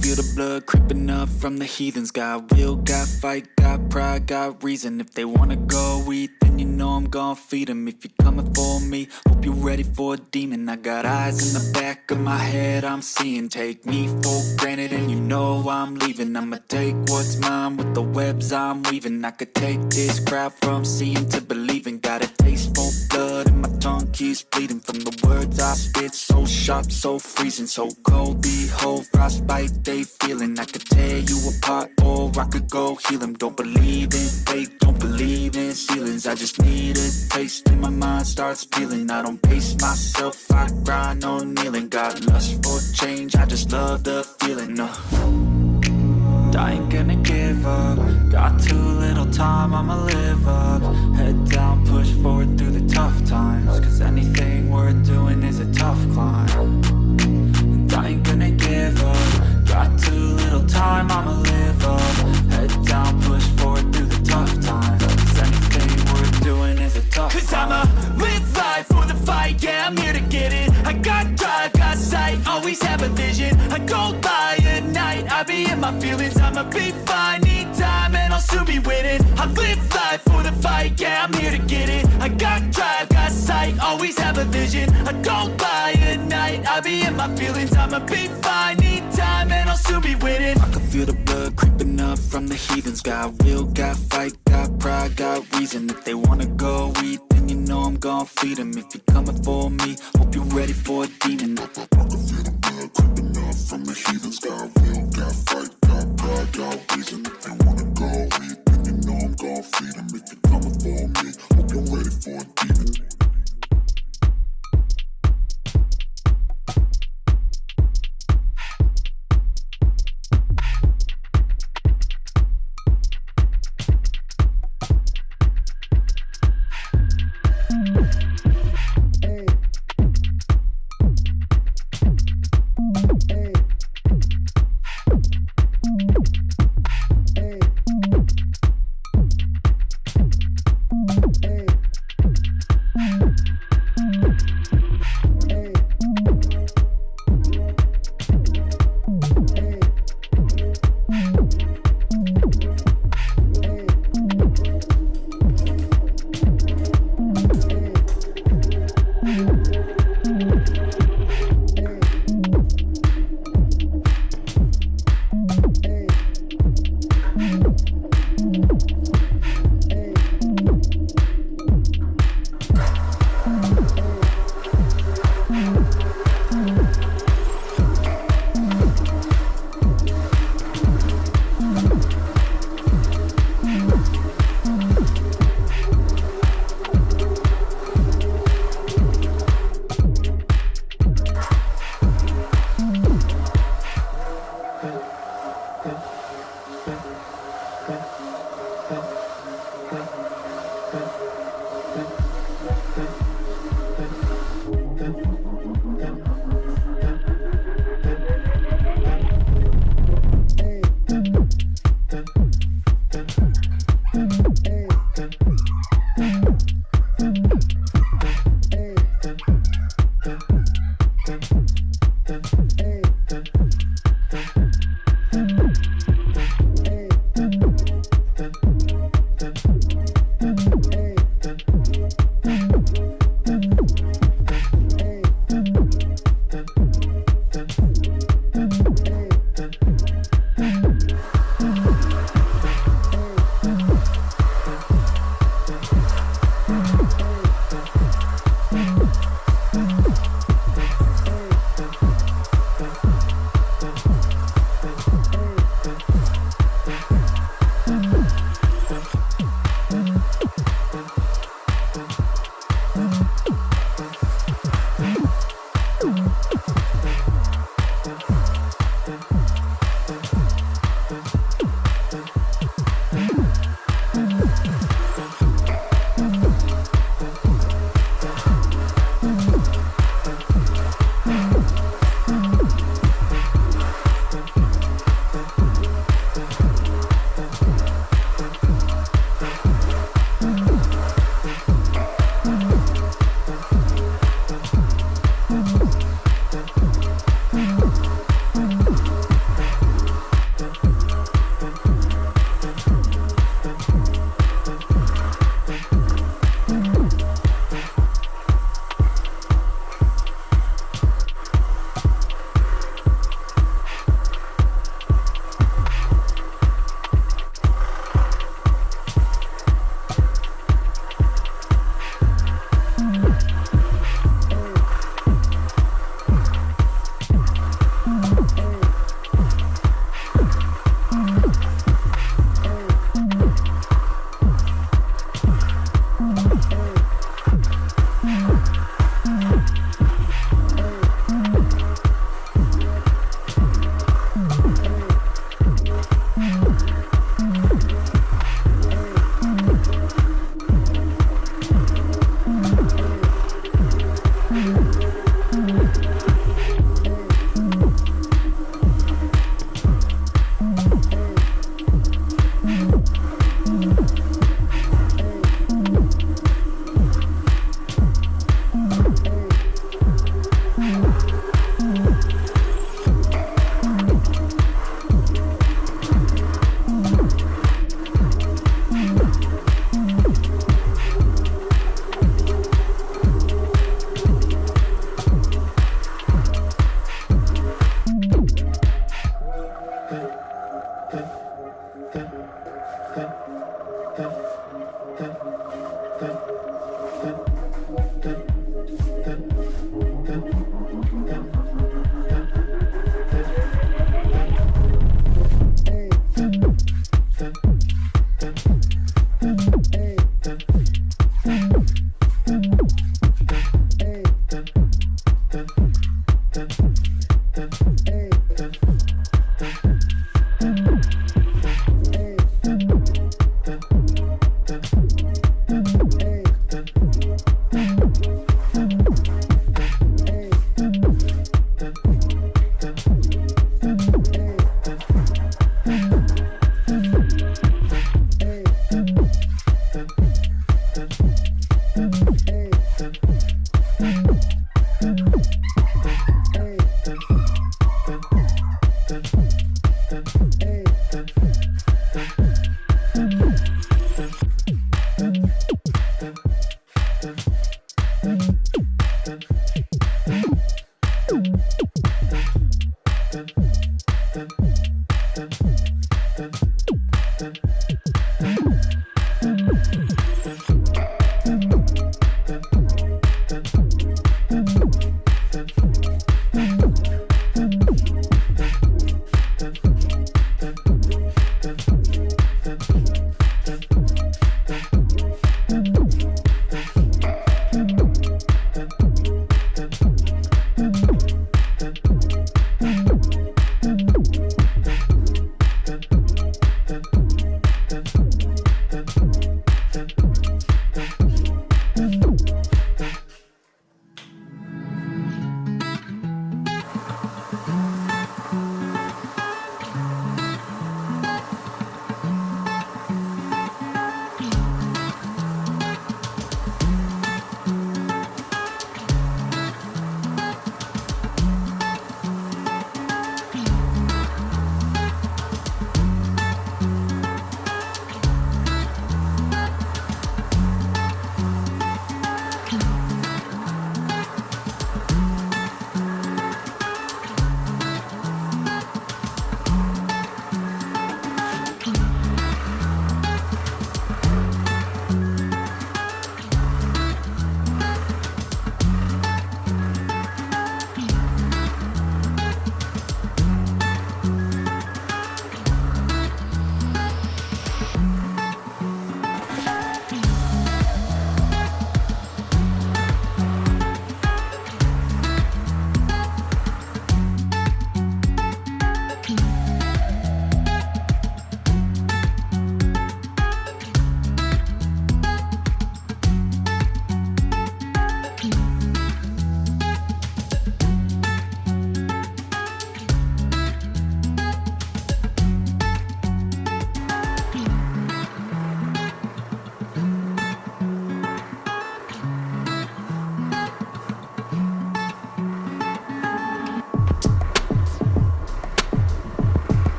feel the blood creeping up from the heathens. Got will, got fight, got pride, got reason. If they wanna go eat, then you know I'm gon' feed them. If you're coming for me, hope you're ready for a demon. I got eyes in the back of my head, I'm seeing. Take me for granted and you know I'm leaving. I'ma take what's mine with the webs I'm weaving. I could take this crowd from seeing to believing. Got a taste for blood and my tongue keeps bleeding from the words I spit. So sharp, so freezing, so cold. Behold, frostbite they feeling. I could tear you apart or I could go heal them. Don't believe in fate, don't believe in ceilings. I just need a taste and my mind starts peeling. I don't pace myself, I grind on kneeling. Got lust for change, I just love the feeling. I ain't gonna give up. Got too little time, I'ma live up. Head down, push forward through the tough times. Cause anything worth doing is a tough climb. And I ain't gonna give up. Got too little time, I'ma live up. Head down, push forward through the tough times. Cause anything worth doing is a tough climb. Cause I'ma live life for the fight, yeah, I'm here to get it. I got drive, got sight, always have a vision. I go by at night, I be in my feelings. I'ma be fine, need time, and I'll soon be winning. I live life for the fight, yeah, I'm here to get it. I got drive, got sight, always have a vision. I don't lie at night, I be in my feelings. I'ma be fine, need time, and I'll soon be winning. I can feel the blood creeping up from the heathens. Got will, got fight, got pride, got reason. If they wanna go eat, then you know I'm gon' feed them. If you're coming for me, hope you're ready for a demon. I can feel the blood creeping up from the heathens. Got will, got fight, got pride, got reason. If you wanna go eat, then you know I'm gon' feed them. If you're coming for me, hope you're ready for a demon.